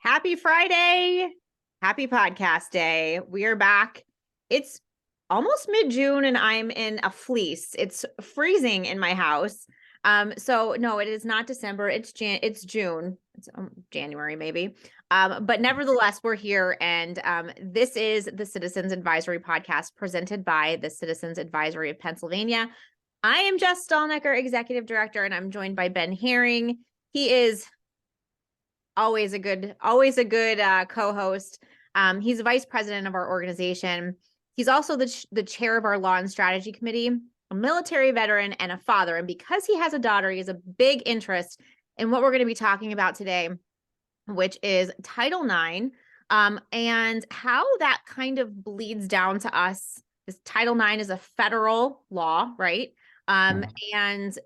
Happy Friday. Happy podcast day. We are back. It's almost mid-June and I'm in a fleece. It's freezing in my house. So no, it is not December. It's June. It's January maybe. But nevertheless, we're here and this is the Citizens Advisory Podcast presented by the Citizens Advisory of Pennsylvania. I am Jess Stahlnecker, Executive Director, and I'm joined by Ben Herring. He is always a good co-host. He's the vice president of our organization. He's also the chair of our law and strategy committee, a military veteran, and a father. And because he has a daughter, he has a big interest in what we're going to be talking about today, which is Title IX, and how that kind of bleeds down to us. This Title IX is a federal law, right? And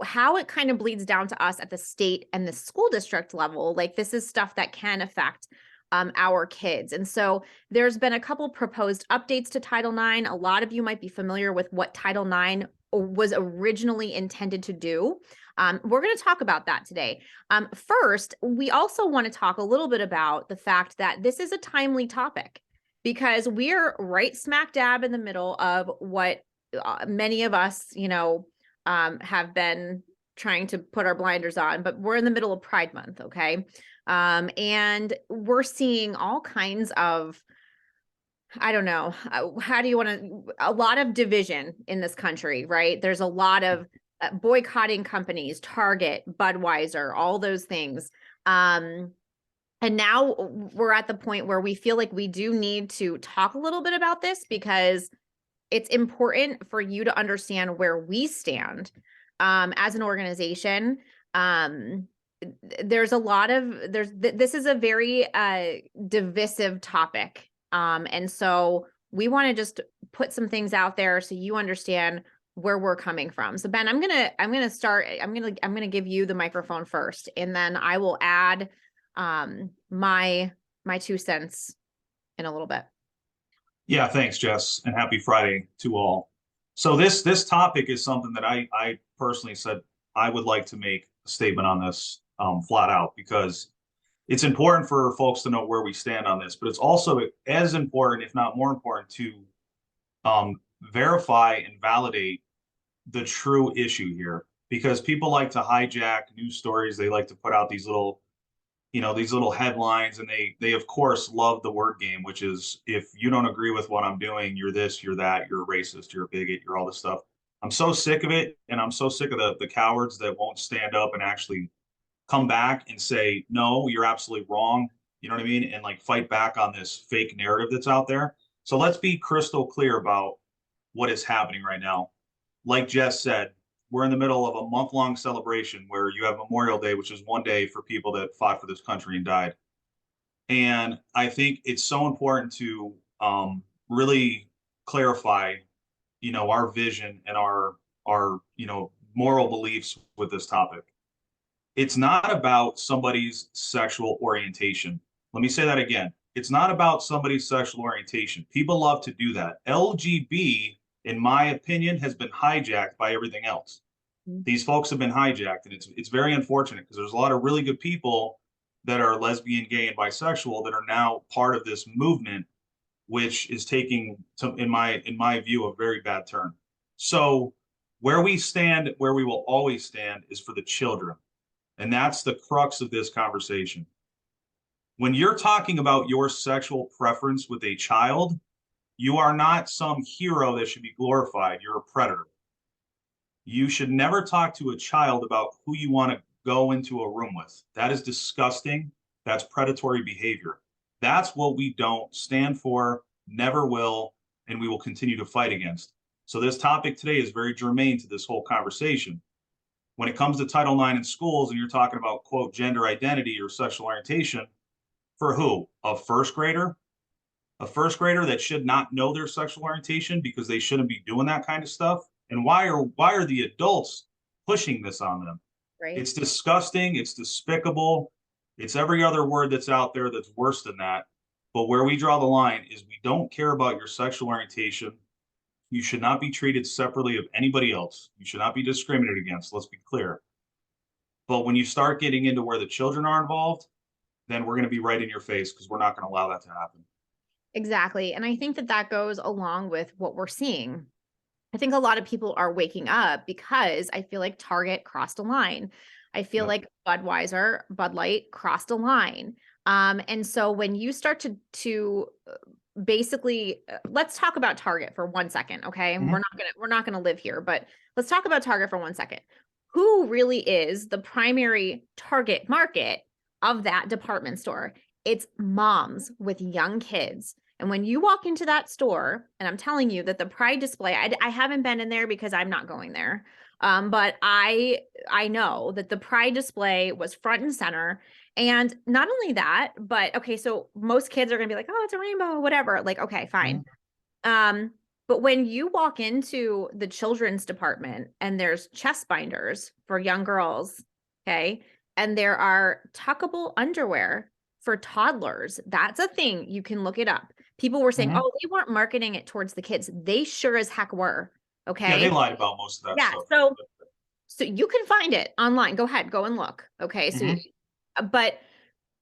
how it kind of bleeds down to us at the state and the school district level. Like, this is stuff that can affect our kids. And so there's been a couple proposed updates to Title IX. A lot of you might be familiar with what Title IX was originally intended to do. We're going to talk about that today. First, we also want to talk a little bit about the fact that this is a timely topic because we're right smack dab in the middle of what many of us, have been trying to put our blinders on, but we're in the middle of Pride Month, okay? And we're seeing all kinds of, I don't know, a lot of division in this country, right? There's a lot of boycotting companies, Target, Budweiser, all those things. And now we're at the point where we feel like we do need to talk a little bit about this because it's important for you to understand where we stand as an organization. This is a very divisive topic. And so we want to just put some things out there so you understand where we're coming from. So Ben, I'm going to give you the microphone first, and then I will add my 2 cents in a little bit. Yeah, thanks, Jess, and happy Friday to all. So this topic is something that I personally said I would like to make a statement on this flat out because it's important for folks to know where we stand on this, but it's also as important, if not more important, to verify and validate the true issue here because people like to hijack news stories. They like to put out these little headlines, and they of course love the word game, which is, if you don't agree with what I'm doing, you're this, you're that, you're a racist, you're a bigot, you're all this stuff. I'm so sick of it. And I'm so sick of the cowards that won't stand up and actually come back and say, no, you're absolutely wrong. You know what I mean? And like fight back on this fake narrative that's out there. So let's be crystal clear about what is happening right now. Like Jess said, we're in the middle of a month-long celebration where you have Memorial Day, which is one day for people that fought for this country and died. And I think it's so important to really clarify, our vision and our moral beliefs with this topic. It's not about somebody's sexual orientation. Let me say that again. It's not about somebody's sexual orientation. People love to do that. LGB, in my opinion, has been hijacked by everything else. These folks have been hijacked, and it's very unfortunate because there's a lot of really good people that are lesbian, gay, and bisexual that are now part of this movement, which is taking, in my view, a very bad turn. So where we stand, where we will always stand, is for the children. And that's the crux of this conversation. When you're talking about your sexual preference with a child, you are not some hero that should be glorified. You're a predator. You should never talk to a child about who you want to go into a room with. That is disgusting. That's predatory behavior. That's what we don't stand for, never will, and we will continue to fight against. So this topic today is very germane to this whole conversation. When it comes to Title IX in schools and you're talking about, quote, gender identity or sexual orientation, for who? A first grader? A first grader that should not know their sexual orientation because they shouldn't be doing that kind of stuff? And why are the adults pushing this on them? Right. It's disgusting. It's despicable. It's every other word that's out there that's worse than that. But where we draw the line is we don't care about your sexual orientation. You should not be treated separately of anybody else. You should not be discriminated against. Let's be clear. But when you start getting into where the children are involved, then we're going to be right in your face because we're not going to allow that to happen. Exactly. And I think that that goes along with what we're seeing. I think a lot of people are waking up because I feel like Target crossed a line. I feel Yep. like Bud Light crossed a line. And so when you start to basically, let's talk about Target for 1 second, okay? Mhm. We're not gonna live here, but let's talk about Target for 1 second. Who really is the primary target market of that department store? It's moms with young kids. And when you walk into that store, and I'm telling you that the Pride display, I haven't been in there because I'm not going there. But I know that the Pride display was front and center. And not only that, but okay, so most kids are gonna be like, oh, it's a rainbow, whatever. Like, okay, fine. Um, but when you walk into the children's department and there's chest binders for young girls, okay, and there are tuckable underwear for toddlers, that's a thing. You can look it up. People were saying, Mhm. oh, they weren't marketing it towards the kids. They sure as heck were. Yeah, they Okay. lied about most of that Yeah. stuff. So you can find it online. Go ahead, go and look. Okay. Mhm. But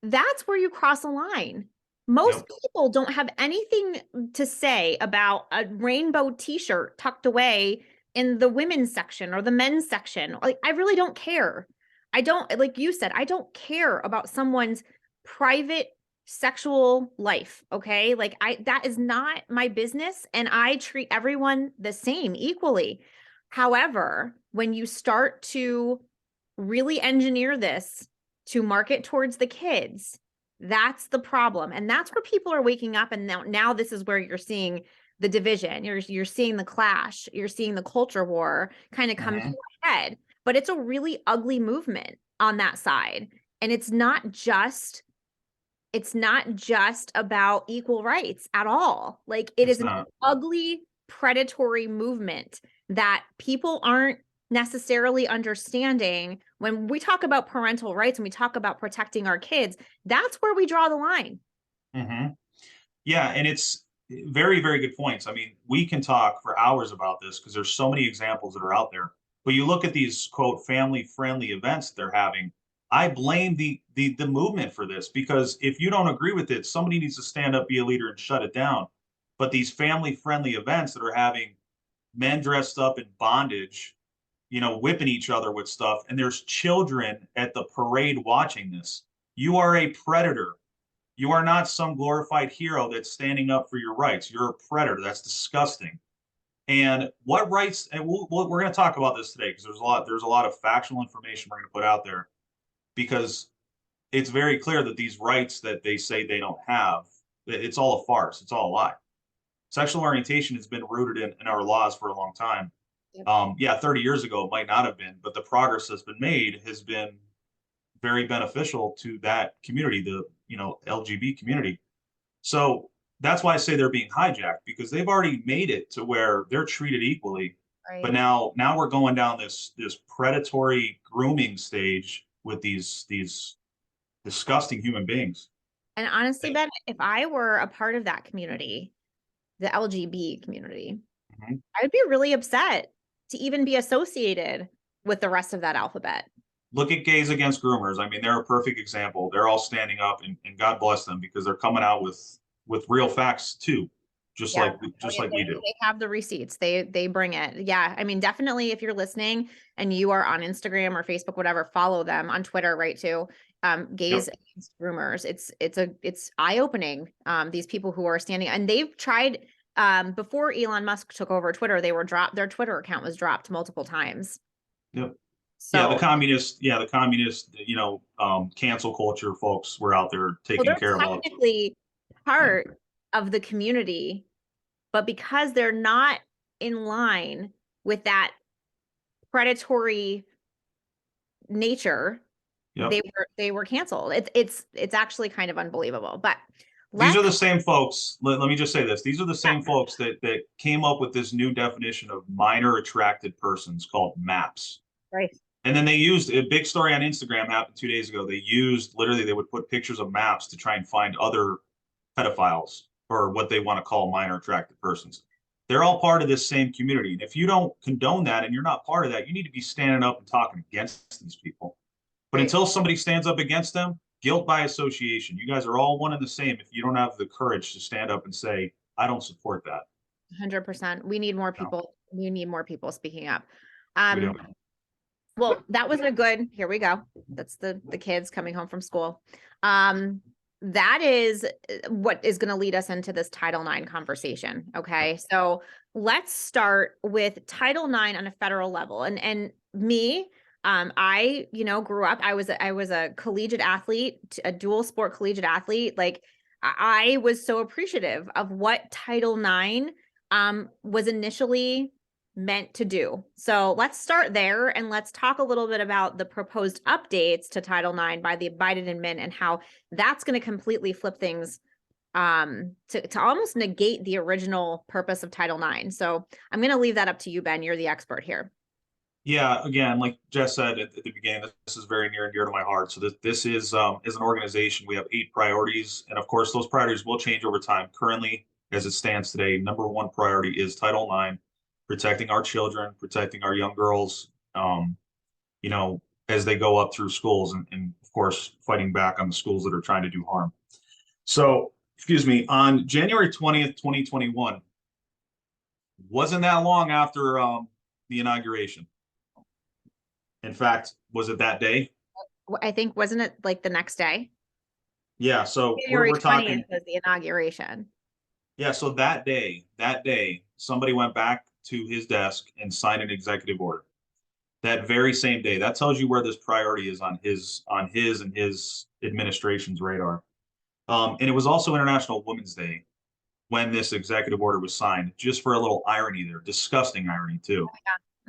that's where you cross a line. Most Yep. people don't have anything to say about a rainbow t-shirt tucked away in the women's section or the men's section. Like, I really don't care. I don't, like you said, I don't care about someone's private sexual life. Okay. Like, that is not my business. And I treat everyone the same equally. However, when you start to really engineer this to market towards the kids, that's the problem. And that's where people are waking up. And now this is where you're seeing the division. You're seeing the clash. You're seeing the culture war kind of come to Mhm. a head. But it's a really ugly movement on that side. And it's not just about equal rights at all. Like, it It's is an not. ugly predatory movement that people aren't necessarily understanding. When we talk about parental rights and we talk about protecting our kids, that's where we draw the line. Mhm. Yeah, and it's very, very good points. I mean, we can talk for hours about this because there's so many examples that are out there. But you look at these quote family friendly events they're having. I blame the movement for this because if you don't agree with it, somebody needs to stand up, be a leader, and shut it down. But these family friendly events that are having men dressed up in bondage, whipping each other with stuff, and there's children at the parade watching this. You are a predator. You are not some glorified hero that's standing up for your rights. You're a predator. That's disgusting. And what rights? And we're going to talk about this today because there's a lot of factual information we're going to put out there because it's very clear that these rights that they say they don't have, it's all a farce. It's all a lie. Sexual orientation has been rooted in our laws for a long time. Yep. Yeah, 30 years ago it might not have been, but the progress that's been made has been very beneficial to that community, the LGBT community. So that's why I say they're being hijacked because they've already made it to where they're treated equally. But Right. now we're going down this predatory grooming stage with these disgusting human beings. And honestly, Ben, if I were a part of that community, the LGBT community, Mhm. I would be really upset to even be associated with the rest of that alphabet. Look at Gays Against Groomers. I mean, they're a perfect example. They're all standing up, and God bless them because they're coming out with real facts too, just Yeah. like Oh, just yeah, like we do. they have the receipts. They bring it. Yeah. I mean, definitely if you're listening and you are on Instagram or Facebook, whatever, follow them on Twitter, right? Too. Gays Yep. Against Rumors. It's eye-opening. These people who are standing and they've tried before Elon Musk took over Twitter, their Twitter account was dropped multiple times. Yep. Yeah, So the communist, cancel culture folks were out there well, taking they're care about. technically Yeah. part of the community, but because they're not in line with that predatory nature, Yep. they were canceled. It's actually kind of unbelievable. But These are let's the same folks. Let me just say this. These are the yeah, same folks that came up with this new definition of minor attracted persons called MAPS. right. And then they used a big story on Instagram happened 2 days ago. They used literally they would put pictures of maps to try and find other pedophiles or what they want to call minor attracted persons. They're all part of this same community. And if you don't condone that and you're not part of that, you need to be standing up and talking against these people. But Right. until somebody stands up against them, guilt by association. You guys are all one and the same if you don't have the courage to stand up and say, I don't support that. 100%. We need more No, people. We need more people speaking up. we Um, don't. well, that was a good, here we go. That's the kids coming home from school. That is what is going to lead us into this Title IX conversation. Okay. So let's start with Title IX on a federal level. And me, I, grew up, I was a collegiate athlete, a dual sport collegiate athlete. Like I was so appreciative of what Title IX was initially meant to do. So let's start there and let's talk a little bit about the proposed updates to Title IX by the Biden admin and how that's going to completely flip things to almost negate the original purpose of Title IX. So I'm going to leave that up to you, Ben. You're the expert here. Yeah, again, like Jess said at the beginning, this is very near and dear to my heart. So this is as an organization, we have 8 priorities, and of course, those priorities will change over time. Currently, as it stands today, number one priority is Title IX, protecting our children, protecting our young girls, you know, as they go up through schools, and of course, fighting back on the schools that are trying to do harm. So, excuse me, on January 20th, 2021, wasn't that long after the inauguration. In fact, was it that day? I think, wasn't it like the next day? Yeah, so January we're 20th talking, was the inauguration. yeah, so that day, somebody went back to his desk and signed an executive order. That very same day. That tells you where this priority is on his and his administration's radar. And it was also International Women's Day when this executive order was signed, just for a little irony there, disgusting irony too.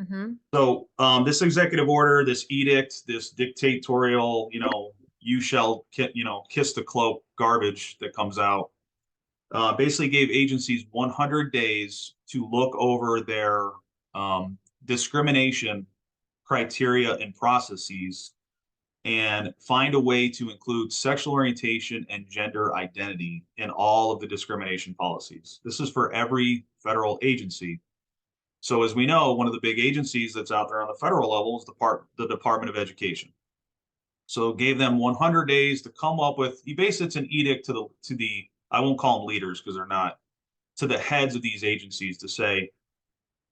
Mm-hmm. So this executive order, this edict, this dictatorial, you shall, kiss the cloak garbage that comes out, basically gave agencies 100 days to look over their discrimination criteria and processes and find a way to include sexual orientation and gender identity in all of the discrimination policies. This is for every federal agency. So as we know, one of the big agencies that's out there on the federal level is the Department of Education. So gave them 100 days to come up with. He basically it's an edict to the I won't call them leaders because they're not, to the heads of these agencies to say,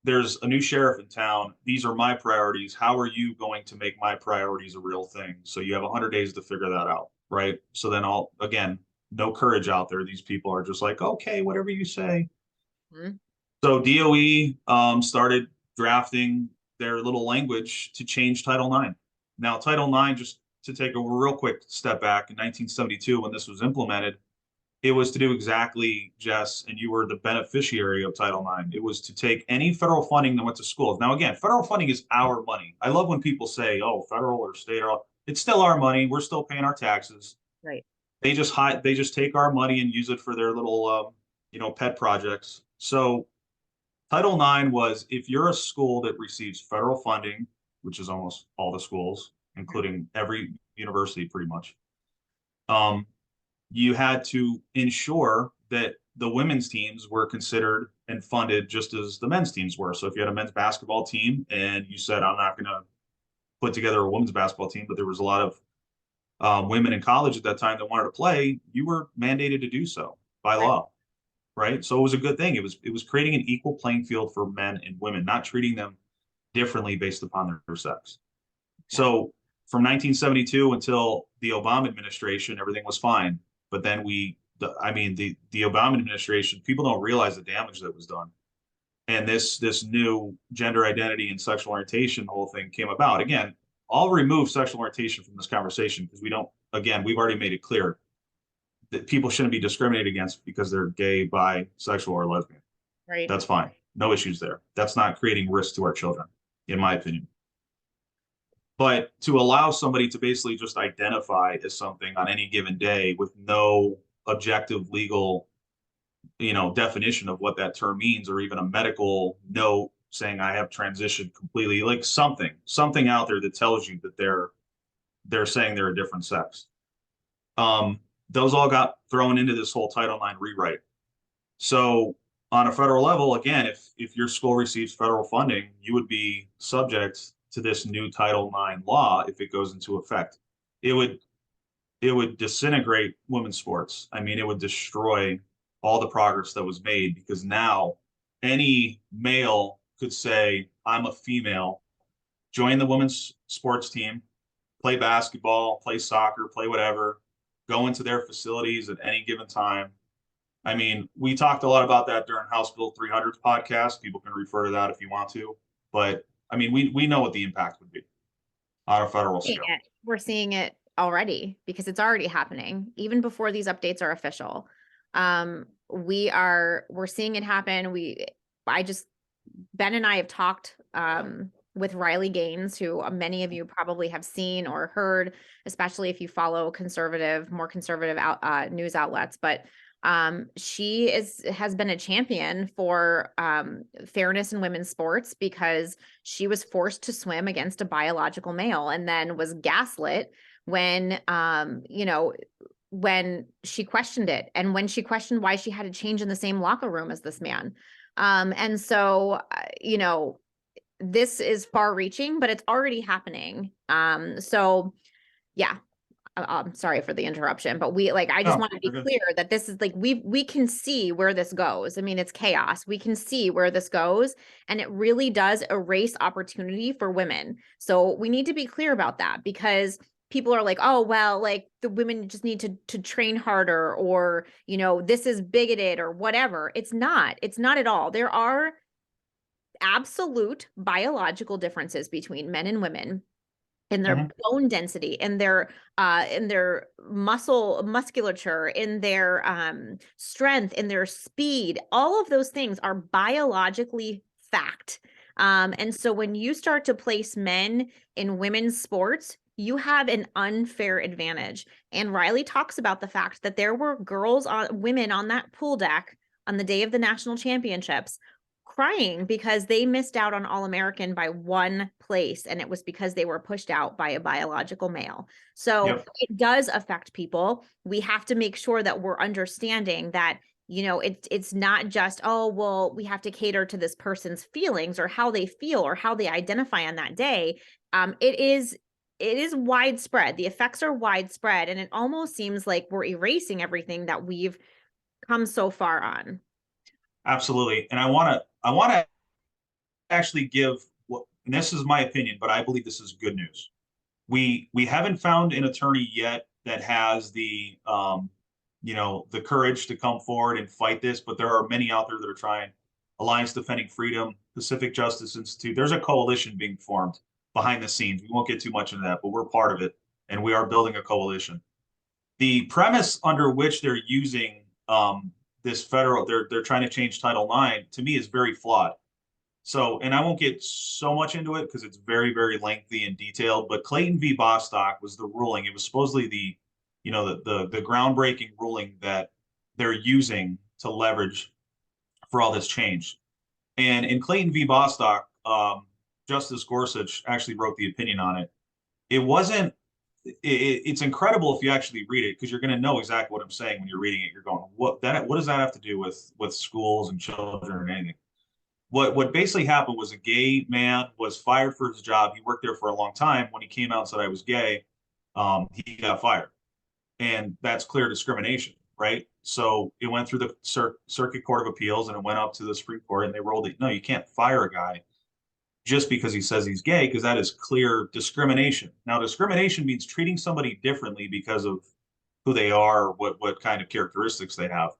there's a new sheriff in town. These are my priorities. How are you going to make my priorities a real thing? So you have 100 days to figure that out, right? So then again, no courage out there. These people are just like, okay, whatever you say. Mm-hmm. So DOE started drafting their little language to change Title IX. Now, Title IX, just to take a real quick step back, in 1972, when this was implemented, it was to do exactly, Jess, and you were the beneficiary of Title IX. It was to take any federal funding that went to schools. Now, again, federal funding is our money. I love when people say, oh, federal or state, or it's still our money. We're still paying our taxes. Right. They just take our money and use it for their little, pet projects. So Title IX was, if you're a school that receives federal funding, which is almost all the schools, including every university pretty much, um, you had to ensure that the women's teams were considered and funded just as the men's teams were. So if you had a men's basketball team and you said, I'm not going to put together a women's basketball team, but there was a lot of women in college at that time that wanted to play, you were mandated to do so by Right. law, right? So it was a good thing. It was creating an equal playing field for men and women, not treating them differently based upon their sex. Yeah. So from 1972 until the Obama administration, everything was fine. But then the Obama administration, people don't realize the damage that was done. And this new gender identity and sexual orientation, the whole thing came about. Again, I'll remove sexual orientation from this conversation because we've already made it clear that people shouldn't be discriminated against because they're gay, bisexual, or lesbian. Right. That's fine. No issues there. That's not creating risk to our children, in my opinion. But to allow somebody to basically just identify as something on any given day with no objective legal, definition of what that term means, or even a medical note saying I have transitioned completely, like something out there that tells you that they're saying they're a different sex. Those all got thrown into this whole Title IX rewrite. So on a federal level, again, if your school receives federal funding, you would be subject to this new Title IX law if it goes into effect. It would it would disintegrate women's sports. I mean, it would destroy all the progress that was made because now any male could say, I'm a female, join the women's sports team, play basketball, play soccer, play whatever, go into their facilities at any given time. I mean, we talked a lot about that during House Bill 300's podcast. People can refer to that if you want to. But I mean, we know what the impact would be on a federal Seeing scale. it. We're seeing it already because it's already happening even before these updates are official. We're seeing it happen. I just Ben and I have talked with Riley Gaines, who many of you probably have seen or heard, especially if you follow more conservative news outlets. But she has been a champion for fairness in women's sports because she was forced to swim against a biological male and then was gaslit when when she questioned it and when she questioned why she had to change in the same locker room as this man. And so, this is far reaching, but it's already happening. So yeah, I'm sorry for the interruption, but I just No, want to be you're good. clear that this is we can see where this goes. I mean, it's chaos. We can see where this goes, and it really does erase opportunity for women. So we need to be clear about that because people are like, oh, well, like the women just need to train harder or, this is bigoted or whatever. It's not at all. There are absolute biological differences between men and women in their Mhm. bone density, in their musculature, in their strength, in their speed. All of those things are biologically fact. And so when you start to place men in women's sports, you have an unfair advantage. And Riley talks about the fact that there were women on that pool deck on the day of the national championships crying because they missed out on All-American by one place, and it was because they were pushed out by a biological male. So Yep. it does affect people. We have to make sure that we're understanding that, it's not just, oh, well, we have to cater to this person's feelings or how they feel or how they identify on that day. It is widespread. The effects are widespread, and it almost seems like we're erasing everything that we've come so far on. Absolutely. And I want to actually give what, and this is my opinion, but I believe this is good news. We haven't found an attorney yet that has the courage to come forward and fight this, but there are many out there that are trying. Alliance Defending Freedom, Pacific Justice Institute. There's a coalition being formed behind the scenes. We won't get too much into that, but we're part of it, and we are building a coalition. The premise under which they're using this federal, they're trying to change Title IX, to me is very flawed. So, and I won't get so much into it because it's very, very lengthy and detailed, but Clayton v. Bostock was the ruling. It was supposedly the groundbreaking ruling that they're using to leverage for all this change. And in Clayton v. Bostock, Justice Gorsuch actually wrote the opinion on it. It wasn't, it's incredible if you actually read it because you're going to know exactly what I'm saying when you're reading it. You're going, what does that have to do with schools and children and anything? What basically happened was a gay man was fired for his job. He worked there for a long time. When he came out and said I was gay, he got fired, and that's clear discrimination, right? So it went through the Circuit Court of Appeals and it went up to the Supreme Court, and they rolled it. No, you can't fire a guy just because he says he's gay, because that is clear discrimination. Now, discrimination means treating somebody differently because of who they are, what kind of characteristics they have.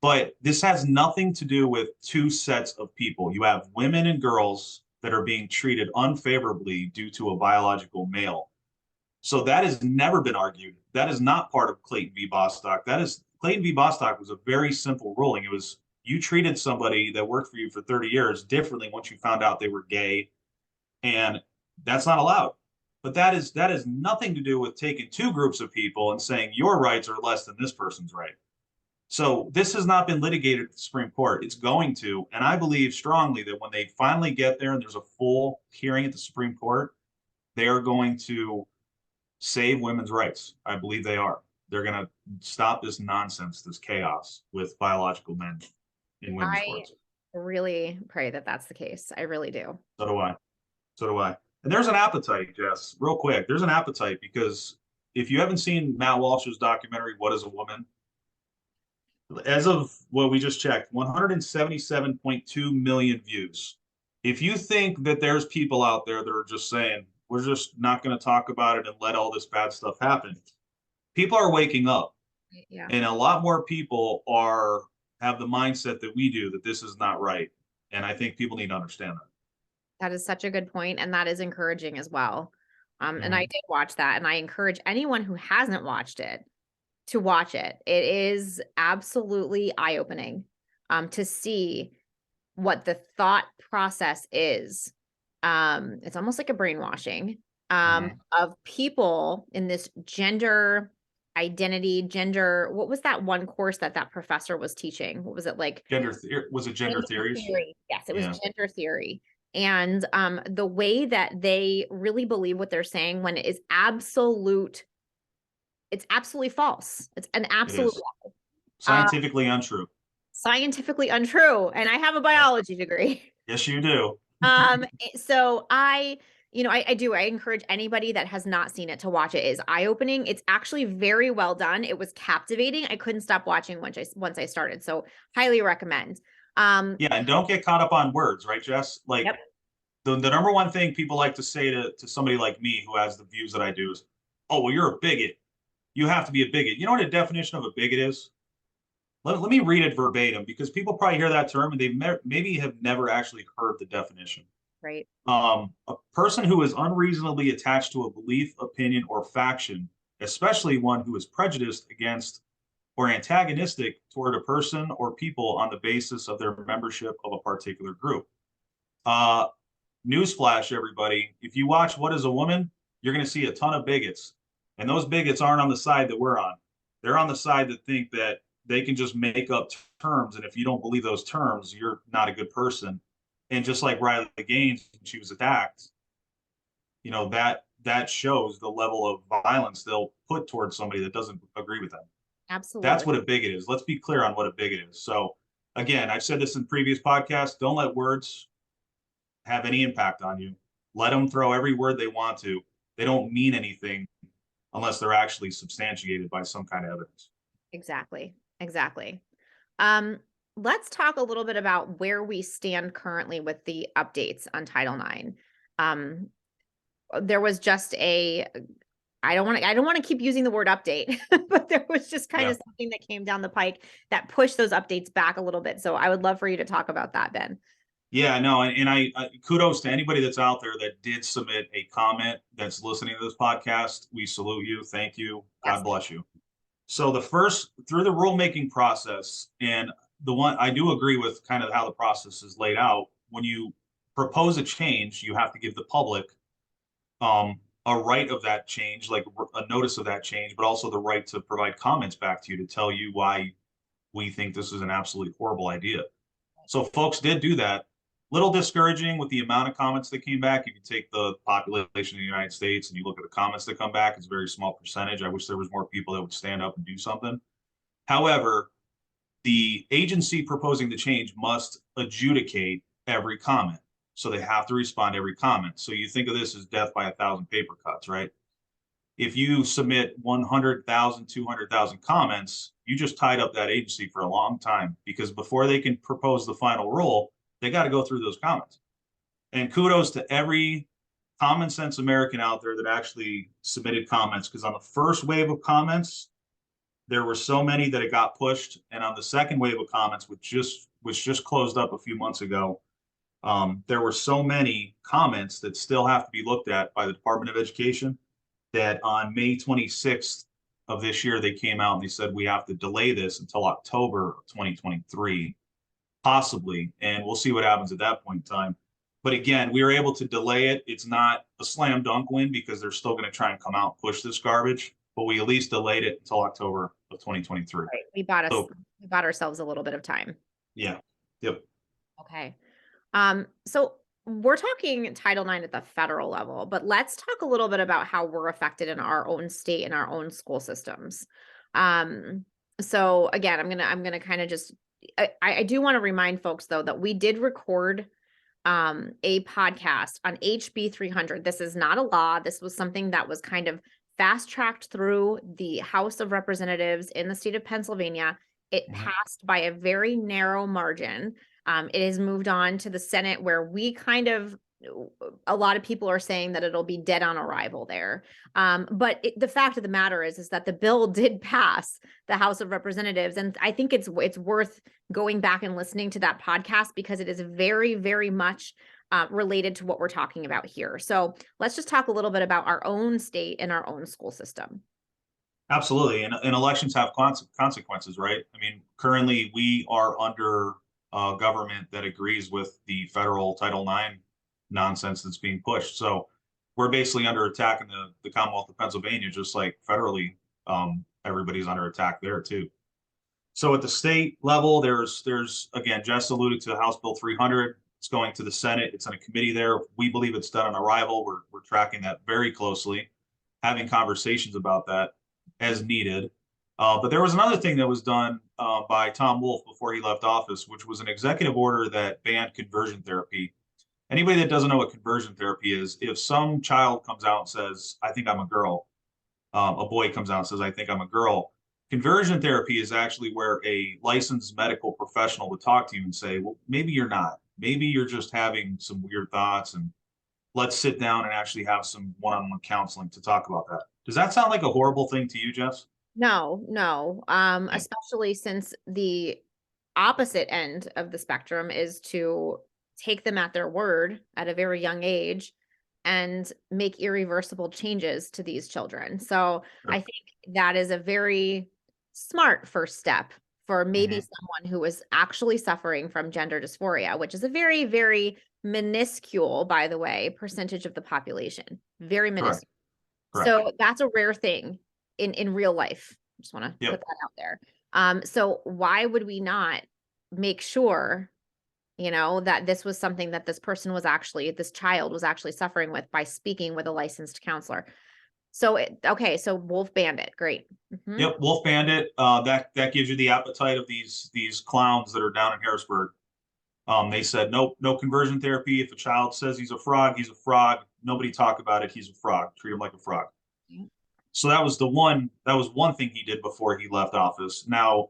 But this has nothing to do with two sets of people. You have women and girls that are being treated unfavorably due to a biological male. So that has never been argued. That is not part of Clayton v. Bostock. That is Clayton v. Bostock was a very simple ruling. It was you treated somebody that worked for you for 30 years differently once you found out they were gay, and that's not allowed. But that is nothing to do with taking two groups of people and saying your rights are less than this person's right. So this has not been litigated at the Supreme Court. It's going to, and I believe strongly that when they finally get there and there's a full hearing at the Supreme Court, they are going to save women's rights. I believe they are. They're going to stop this nonsense, this chaos with biological men in women's I sports. really pray that that's the case. I really do. So do I. So do I. And there's an appetite, Jess, real quick. There's an appetite because if you haven't seen Matt Walsh's documentary, What is a Woman? As of what we just checked, 177.2 million views. If you think that there's people out there that are just saying, we're just not going to talk about it and let all this bad stuff happen, people are waking up. Yeah. And a lot more people have the mindset that we do, that this is not right. And I think people need to understand that. That is such a good point, and that is encouraging as well. And I Mhm. did watch that, and I encourage anyone who hasn't watched it to watch it. It is absolutely eye-opening, to see what the thought process is. It's almost like a brainwashing, Mhm. of people in this gender identity, gender, what was that one course that that professor was teaching? What was it like? Gender theory, was it gender Gender theories? theory. Yes, it was Yeah, gender theory. And the way that they really believe what they're saying when it is it's absolutely false. It's an it absolute is uh, scientifically untrue. scientifically untrue. And I have a Yeah. biology degree. Yes, you do. So I encourage anybody that has not seen it to watch it. It is eye-opening. It's actually very well done. It was captivating. I couldn't stop watching once I started. So highly recommend. Yeah, and don't get caught up on words, right, Jess? Like Yep. the number one thing people like to say to somebody like me who has the views that I do is, oh, well, you're a bigot. You have to be a bigot. You know what a definition of a bigot is? Let me read it verbatim because people probably hear that term and they maybe have never actually heard the definition. Right. A person who is unreasonably attached to a belief, opinion, or faction, especially one who is prejudiced against or antagonistic toward a person or people on the basis of their membership of a particular group. Uh, Newsflash, everybody. If you watch What is a Woman, you're going to see a ton of bigots. And those bigots aren't on the side that we're on. They're on the side that think that they can just make up terms. And if you don't believe those terms, you're not a good person. And just like Riley Gaines, when she was attacked, that shows the level of violence they'll put towards somebody that doesn't agree with them. That's Absolutely. what a bigot is. Let's be clear on what a bigot is. So again, I've said this in previous podcasts. Don't let words have any impact on you. Let them throw every word they want to. They don't mean anything unless they're actually substantiated by some kind of evidence. Exactly. Exactly. Um, let's talk a little bit about where we stand currently with the updates on Title IX. Um, there was just I don't want to keep using the word update, but there was just kind Yeah. of something that came down the pike that pushed those updates back a little bit. So I would love for you to talk about that, Ben. Yeah, no, and I kudos to anybody that's out there that did submit a comment that's listening to this podcast. We salute you. Thank you. Yes. God bless you. So the first through the rulemaking process, and the one I do agree with kind of how the process is laid out. When you propose a change, you have to give the public a right of that change, like a notice of that change, but also the right to provide comments back to you to tell you why we think this is an absolutely horrible idea. So folks did do that. Little discouraging with the amount of comments that came back. If you take the population of the United States and you look at the comments that come back, it's a very small percentage. I wish there was more people that would stand up and do something. However, the agency proposing the change must adjudicate every comment. So they have to respond to every comment. So you think of this as death by 1,000 paper cuts, right? If you submit 100,000, 200,000 comments, you just tied up that agency for a long time because before they can propose the final rule, they got to go through those comments. And kudos to every common sense American out there that actually submitted comments because on the first wave of comments, there were so many that it got pushed. And on the second wave of comments, which just closed up a few months ago, there were so many comments that still have to be looked at by the Department of Education that on May 26th of this year, they came out and they said we have to delay this until October of 2023, possibly. And we'll see what happens at that point in time. But again, we were able to delay it. It's not a slam dunk win because they're still going to try and come out and push this garbage, but we at least delayed it until October of 2023. Right. So We bought ourselves a little bit of time. yeah, yep. Okay. So we're talking Title IX at the federal level, but let's talk a little bit about how we're affected in our own state and our own school systems. Um, so again, I'm gonna kind of just I do want to remind folks though that we did record a podcast on HB 300. This is not a law. This was something that was kind of fast-tracked through the House of Representatives in the state of Pennsylvania. It Mhm. passed by a very narrow margin. It has moved on to the Senate, where we kind of, a lot of people are saying that it'll be dead on arrival there. But the fact of the matter is that the bill did pass the House of Representatives, and I think it's worth going back and listening to that podcast, because it is very, very much related to what we're talking about here. So let's just talk a little bit about our own state and our own school system. Absolutely. And elections have consequences, right? I mean, currently we are under a government that agrees with the federal Title IX nonsense that's being pushed. So we're basically under attack in the Commonwealth of Pennsylvania, just like federally, everybody's under attack there too. So at the state level, there's again, Jess alluded to House Bill 300. It's going to the Senate. It's in a committee there. We believe it's done on arrival. We're tracking that very closely, having conversations about that as needed. But there was another thing that was done by Tom Wolf before he left office, which was an executive order that banned conversion therapy. Anybody that doesn't know what conversion therapy is, if some child comes out and says, I think I'm a girl, a boy comes out and says, I think I'm a girl. Conversion therapy is actually where a licensed medical professional would talk to you and say, well, maybe you're not. Maybe you're just having some weird thoughts, and let's sit down and actually have some one-on-one counseling to talk about that. Does that sound like a horrible thing to you, Jess? No, no. Yeah. Especially since the opposite end of the spectrum is to take them at their word at a very young age and make irreversible changes to these children. So I Sure. think that is a very smart first step for maybe Mhm. someone who is actually suffering from gender dysphoria, which is a very, very minuscule, by the way, percentage of the population. Very Correct. minuscule. Correct. So that's a rare thing in real life. Just want to put Yep. that out there. So why would we not make sure, that this was something that this child was actually suffering with, by speaking with a licensed counselor? So okay, so Wolf Bandit, great. Hmm. Yep. Wolf Bandit. That gives you the appetite of these clowns that are down in Harrisburg. They said nope, no conversion therapy. If a child says he's a frog, he's a frog. Nobody talk about it. He's a frog. Treat him like a frog. So that was one thing he did before he left office. Now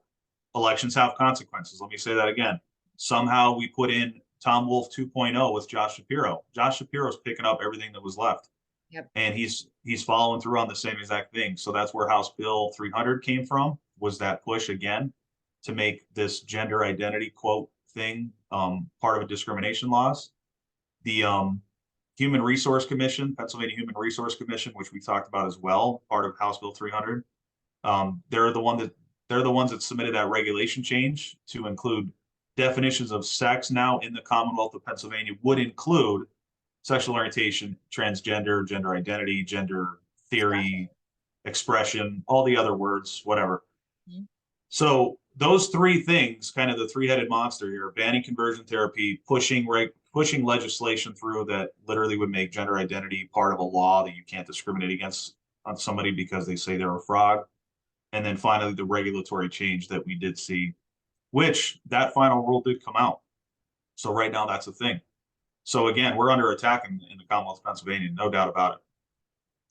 elections have consequences. Let me say that again. Somehow we put in Tom Wolf 2.0 with Josh Shapiro. Josh Shapiro's picking up everything that was left, Yep. and he's following through on the same exact thing. So that's where House Bill 300 came from. Was that push again to make this gender identity quote thing part of a discrimination laws? The Human Resource Commission, Pennsylvania Human Resource Commission, which we talked about as well, part of House Bill 300. They're the ones that submitted that regulation change to include definitions of sex now in the Commonwealth of Pennsylvania would include sexual orientation, transgender, gender identity, gender theory, expression, all the other words, whatever. Mhm. So those three things, kind of the three-headed monster here, banning conversion therapy, pushing legislation through that literally would make gender identity part of a law that you can't discriminate against on somebody because they say they're a frog. And then finally the regulatory change that we did see, which that final rule did come out. So right now that's a thing. So again, we're under attack in the Commonwealth of Pennsylvania, no doubt about it.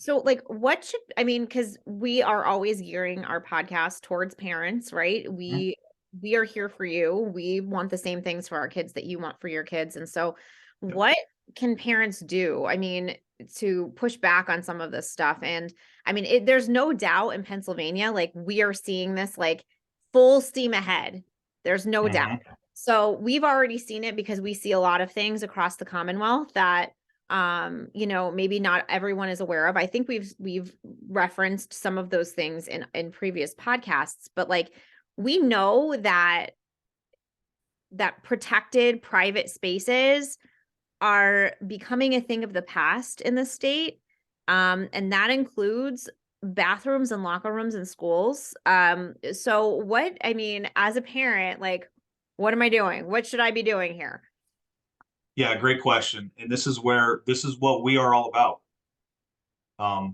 So, like, because we are always gearing our podcast towards parents, right? Mhm. We are here for you. We want the same things for our kids that you want for your kids. And so, Yep. what can parents do? I mean, to push back on some of this stuff. And I mean, there's no doubt in Pennsylvania, like, we are seeing this like full steam ahead. There's no doubt. Mhm. So, we've already seen it because we see a lot of things across the Commonwealth that maybe not everyone is aware of. I think we've referenced some of those things in previous podcasts, but like, we know that protected private spaces are becoming a thing of the past in the state. And that includes bathrooms and locker rooms in schools. So I mean, as a parent, like, what am I doing? What should I be doing here? Yeah, great question. And this is what we are all about.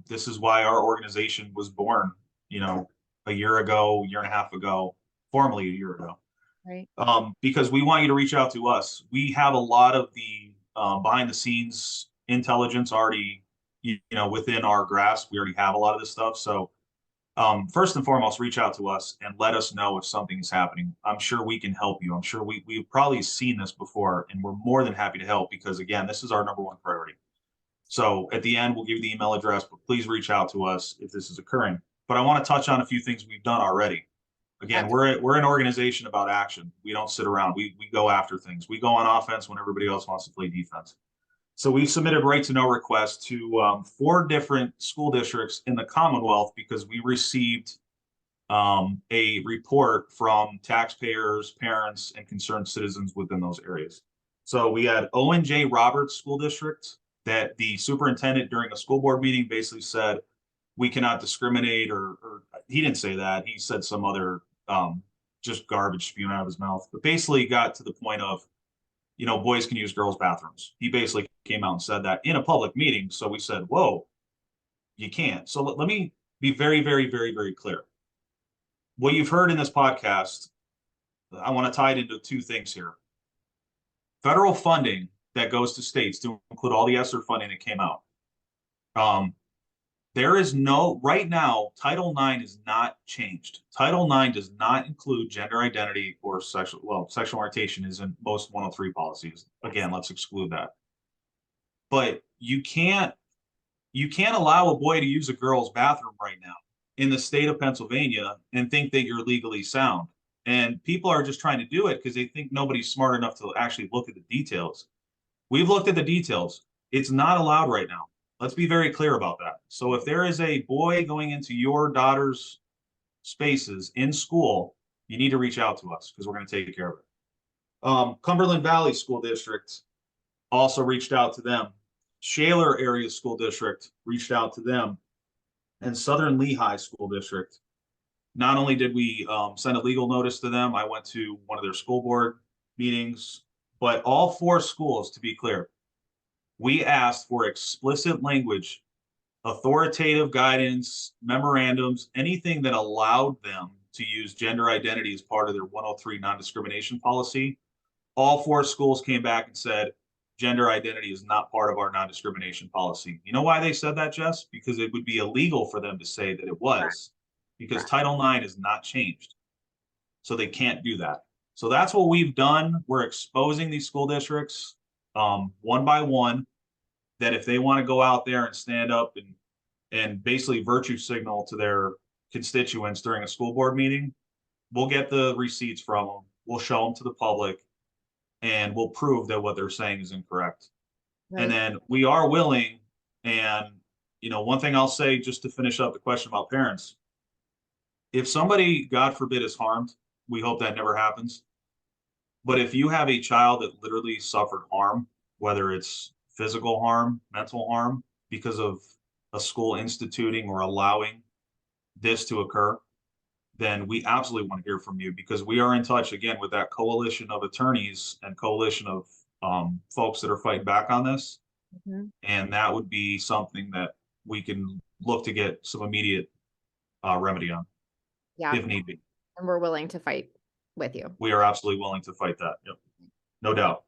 This is why our organization was born, a year ago, year and a half ago, formally a year ago. Right. Because we want you to reach out to us. We have a lot of the behind the scenes intelligence already, within our grasp. We already have a lot of this stuff. So first and foremost, reach out to us and let us know if something is happening. I'm sure we can help you. I'm sure we've probably seen this before, and we're more than happy to help because, again, this is our number one priority. So at the end, we'll give you the email address, but please reach out to us if this is occurring. But I want to touch on a few things we've done already. Again, we're an organization about action. We don't sit around. We go after things. We go on offense when everybody else wants to play defense. So we've submitted right to know requests to 4 different school districts in the Commonwealth because we received a report from taxpayers, parents, and concerned citizens within those areas. So we had Owen J. Roberts School District that the superintendent during a school board meeting basically said, we cannot discriminate, or he didn't say that. He said some other just garbage spewing out of his mouth, but basically got to the point of, boys can use girls' bathrooms. He basically came out and said that in a public meeting. So we said, whoa, you can't. So let me be very, very, very, very clear. What you've heard in this podcast, I want to tie it into 2 things here. Federal funding that goes to states to include all the ESSER funding that came out. There is right now, Title IX is not changed. Title IX does not include gender identity or sexual orientation is in most 103 policies. Again, let's exclude that. But you can't allow a boy to use a girl's bathroom right now in the state of Pennsylvania and think that you're legally sound. And people are just trying to do it because they think nobody's smart enough to actually look at the details. We've looked at the details. It's not allowed right now. Let's be very clear about that. So if there is a boy going into your daughter's spaces in school, you need to reach out to us because we're going to take care of it. Cumberland Valley School District also reached out to them. Shaler Area School District reached out to them. And Southern Lehigh School District. Not only did we send a legal notice to them, I went to one of their school board meetings, but all 4 schools, to be clear, we asked for explicit language, authoritative guidance, memorandums, anything that allowed them to use gender identity as part of their 103 non-discrimination policy. All 4 schools came back and said, gender identity is not part of our non-discrimination policy. You know why they said that, Jess? Because it would be illegal for them to say that it was, because Title IX is not changed. So they can't do that. So that's what we've done. We're exposing these school districts one by one, that if they want to go out there and stand up and basically virtue signal to their constituents during a school board meeting, we'll get the receipts from them. We'll show them to the public. And we'll prove that what they're saying is incorrect. Right. And then we are willing. And, one thing I'll say just to finish up the question about parents, if somebody, God forbid, is harmed, we hope that never happens. But if you have a child that literally suffered harm, whether it's physical harm, mental harm, because of a school instituting or allowing this to occur, then we absolutely want to hear from you, because we are in touch again with that coalition of attorneys and coalition of folks that are fighting back on this. Mm-hmm. And that would be something that we can look to get some immediate remedy on, if need be. And we're willing to fight with you. We are absolutely willing to fight that. Yep. No doubt.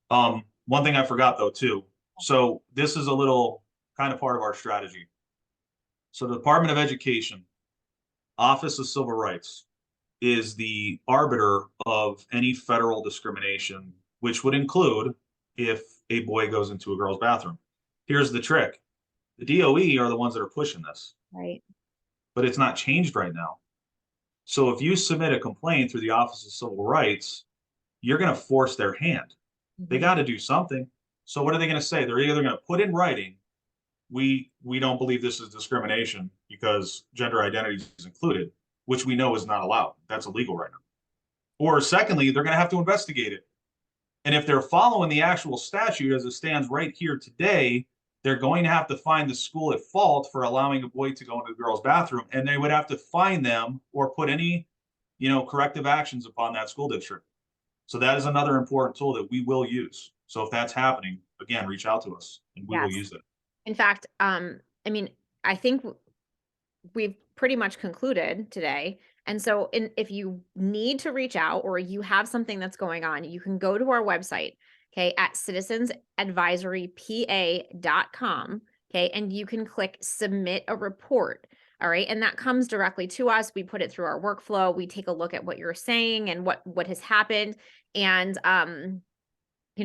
One thing I forgot though, too. So this is a little kind of part of our strategy. So the Department of Education, Office of Civil Rights, is the arbiter of any federal discrimination, which would include if a boy goes into a girl's bathroom. Here's the trick. The DOE are the ones that are pushing this. Right. But it's not changed right now. So if you submit a complaint through the Office of Civil Rights, you're going to force their hand. Mm-hmm. They got to do something. So what are they going to say? They're either going to put in writing, we don't believe this is discrimination because gender identity is included, which we know is not allowed. That's illegal right now. Or secondly, they're going to have to investigate it. And if they're following the actual statute as it stands right here today, they're going to have to find the school at fault for allowing a boy to go into the girl's bathroom, and they would have to fine them or put any, corrective actions upon that school district. So that is another important tool that we will use. So if that's happening, again, reach out to us and we will use it. In fact, I think we've pretty much concluded today. And so if you need to reach out or you have something that's going on, you can go to our website, okay, at citizensadvisorypa.com. Okay. And you can click submit a report. All right. And that comes directly to us. We put it through our workflow. We take a look at what you're saying and what has happened. And,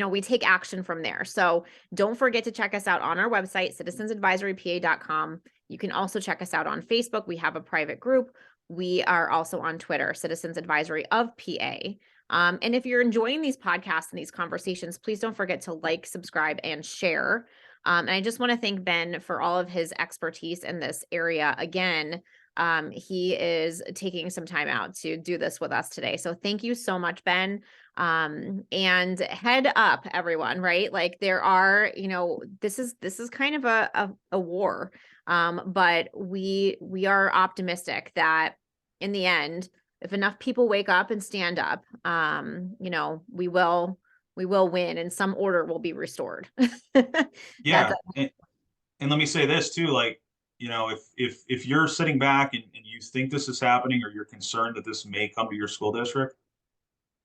we take action from there. So don't forget to check us out on our website, citizensadvisorypa.com. You can also check us out on Facebook. We have a private group. We are also on Twitter, Citizens Advisory of PA. And if you're enjoying these podcasts and these conversations, please don't forget to like, subscribe, and share. And I just want to thank Ben for all of his expertise in this area. Again, he is taking some time out to do this with us today. So thank you so much, Ben. And head up, everyone, right? Like there are, this is kind of a war. But we are optimistic that in the end, if enough people wake up and stand up, we will win and some order will be restored. Yeah. And let me say this too, like, if you're sitting back and you think this is happening or you're concerned that this may come to your school district,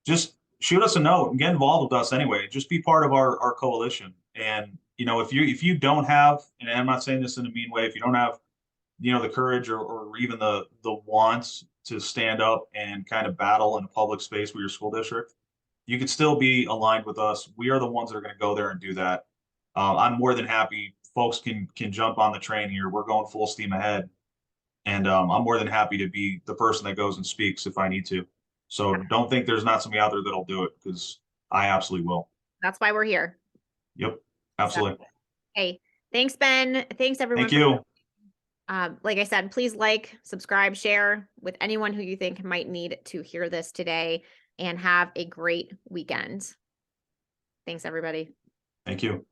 just shoot us a note and get involved with us anyway. Just be part of our coalition. And if you don't have, and I'm not saying this in a mean way, if you don't have, the courage or even the wants to stand up and kind of battle in a public space with your school district, you could still be aligned with us. We are the ones that are going to go there and do that. I'm more than happy. Folks can jump on the train here. We're going full steam ahead, and I'm more than happy to be the person that goes and speaks if I need to. So don't think there's not somebody out there that'll do it, because I absolutely will. That's why we're here. Yep, absolutely. So, hey, thanks, Ben. Thanks everyone. Thank you. Like I said, please like, subscribe, share with anyone who you think might need to hear this today, and have a great weekend. Thanks, everybody. Thank you.